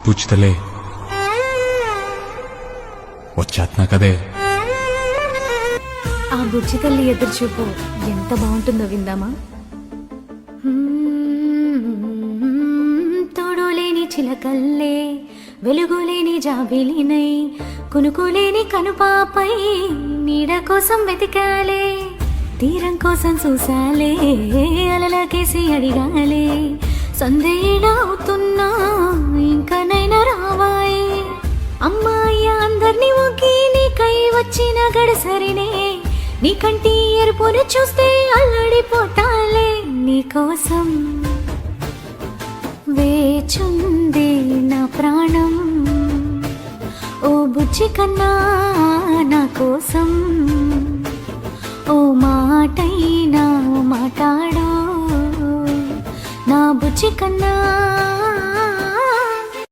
కూర్చుతలే వచ్చేస్తున్నా కదే. ఆ బుజ్జి తల్లి ఎదురుచూపు ఎంత బాగుంటుందో విందామా? తోడులేని చిలకల్లే వెలుగులేని జాబిలినై కునుకులేని కనుపాపై నీడ కోసం వెతికాలే, తీరం కోసం చూసాలే, అలలకేసి అడిగాలే, సందేహవుతున్నా ఇంకనైనా రావాయే. అమ్మాయి అందరినీ ఒకి నీకై వచ్చిన గడసరినే, నీ కంటి ఎరుపును చూస్తే అల్లడిపోతాలే. నీకోసం వేచుంది నా ప్రాణం, ఓ బుజ్జి కన్నా నా కోసం ఓ మాటైనా మాట్లాడో నా బుజ్జి కన్నా.